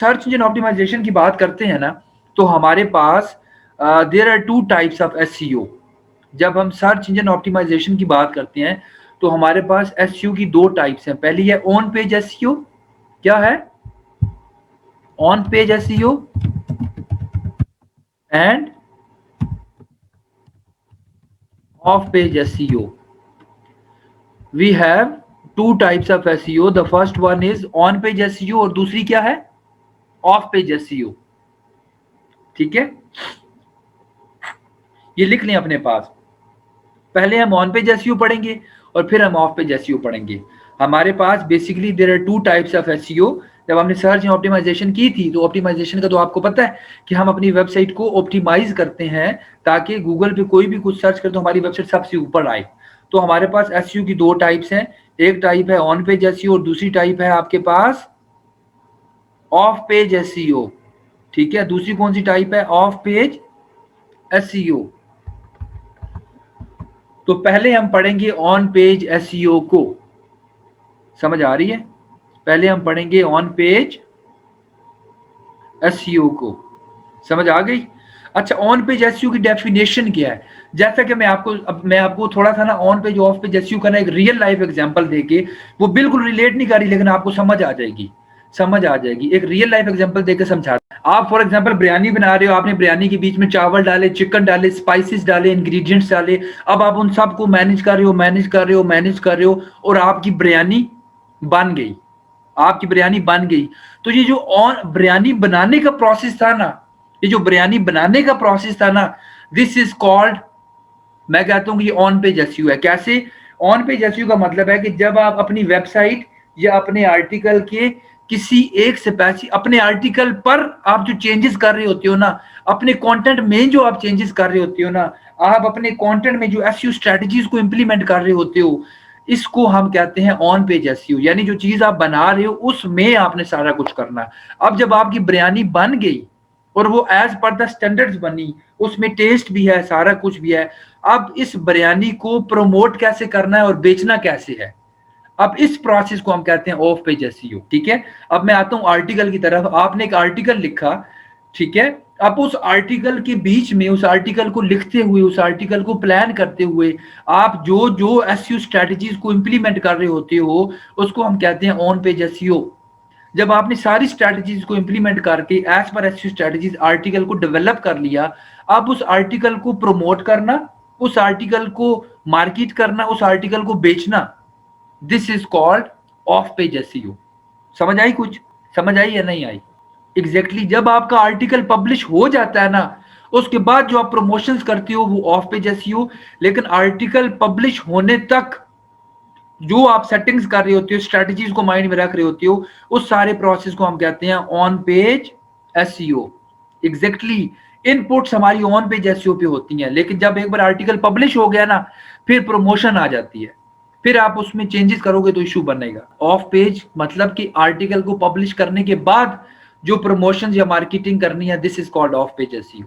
Search engine optimisation की बात करते हैं ना, तो हमारे पास there are two types of SEO. जब हम सर्च इंजन ऑप्टिमाइजेशन की बात करते हैं तो हमारे पास एसईओ की दो टाइप्स हैं। पहली है ऑन पेज एसईओ। क्या है? On page SEO and off page SEO. We have two types of SEO. The first one is on page SEO और दूसरी क्या है? Off page SEO. ठीक है, ये लिख लें अपने पास। पहले हम ऑन पेज एसईओ पढ़ेंगे और फिर हम ऑफ पेज एसईओ पढ़ेंगे। हमारे पास basically there are two types of SEO. जब हमने सर्च ऑप्टिमाइजेशन की थी तो ऑप्टिमाइजेशन का तो आपको पता है कि हम अपनी वेबसाइट को ऑप्टिमाइज करते हैं ताकि गूगल पे कोई भी कुछ सर्च करे तो हमारी वेबसाइट सबसे ऊपर आए। तो हमारे पास एसईओ की दो टाइप्स हैं। एक टाइप है ऑन पेज एसईओ और दूसरी टाइप है आपके पास ऑफ पेज एसईओ। ठीक है, दूसरी कौन सी टाइप है? Off page SEO. तो पहले हम पढ़ेंगे ऑन पेज एसईओ को। समझ आ रही है? पहले हम पढ़ेंगे ऑन पेज एसईओ को। समझ आ गई? अच्छा, ऑन पेज एसईओ की डेफिनेशन क्या है? जैसा कि मैं आपको थोड़ा सा ना on page of page SEO का ना एक रियल लाइफ एग्जांपल देके, वो बिल्कुल रिलेट नहीं कर रही लेकिन आपको समझ आ जाएगी। एक रियल लाइफ एग्जांपल देकर समझा। आप फॉर एग्जांपल बिरयानी बना रहे हो, आपने बिरयानी के बीच में चावल डाले, चिकन डाले, स्पाइसेस डाले, इंग्रेडिएंट्स डाले। अब आप उन सबको मैनेज कर रहे हो और आपकी बिरयानी बन गई। तो ये जो बिरयानी बनाने का प्रोसेस था ना, दिस इज कॉल्ड, मैं कहता हूँ ये ऑन पेज एसईओ है। कैसे? ऑन पेज एसईओ का मतलब है कि जब आप अपनी वेबसाइट या अपने आर्टिकल के किसी एक स्पेसिफिक अपने आर्टिकल पर आप जो चेंजेस कर रहे होते हो ना, अपने कंटेंट में जो आप चेंजेस कर रहे होते हो ना, आप अपने कंटेंट में जो एसईओ स्ट्रेटजीज को इंप्लीमेंट कर रहे होते हो, इसको हम कहते हैं ऑन पेज एसईओ। यानी जो चीज आप बना रहे हो उसमें आपने सारा कुछ करना। अब जब आपकी बिरयानी बन गई और वो एज पर द स्टैंडर्ड्स बनी, उसमें टेस्ट भी है, सारा कुछ भी है, अब इस बिरयानी को प्रमोट कैसे करना है और बेचना कैसे है, अब इस प्रोसेस को हम कहते हैं ऑफ पेज एसईओ। ठीक है, अब मैं आता हूं आर्टिकल की तरफ। आपने एक आर्टिकल लिखा, ठीक है, अब उस आर्टिकल के बीच में, उस आर्टिकल को लिखते हुए, उस आर्टिकल को प्लान करते हुए आप जो जो एसईओ स्ट्रेटजीज को इंप्लीमेंट कर रहे होते हो, उसको हम कहते हैं ऑन पेज एसईओ। जब आपने सारी स्ट्रेटजीज को इंप्लीमेंट करके as per SEO strategies article को डेवलप कर लिया, अब उस आर्टिकल को प्रमोट करना, उस आर्टिकल को मार्केट करना, उस आर्टिकल को बेचना, this is called off page SEO. समझ आई? कुछ समझ आई या नहीं आई? एग्जैक्टली जब आपका आर्टिकल पब्लिश हो जाता है ना, उसके बाद जो आप प्रमोशंस करते हो वो ऑफ पेज एसईओ। लेकिन आर्टिकल पब्लिश होने तक जो आप सेटिंग्स कर रहे होते हो, स्ट्रेटजीज को माइंड में रख रहे होते हो, उस सारे प्रोसेस को हम कहते हैं on page SEO. Exactly inputs हमारी ऑन पेज एसईओ पे होती हैं, लेकिन जब एक बार आर्टिकल पब्लिश हो गया ना, फिर प्रमोशन आ जाती है, फिर आप उसमें चेंजेस करोगे तो इशू बनेगा। ऑफ पेज मतलब कि आर्टिकल को पब्लिश करने के बाद जो प्रमोशन या मार्केटिंग करनी है, this is called off page SEO.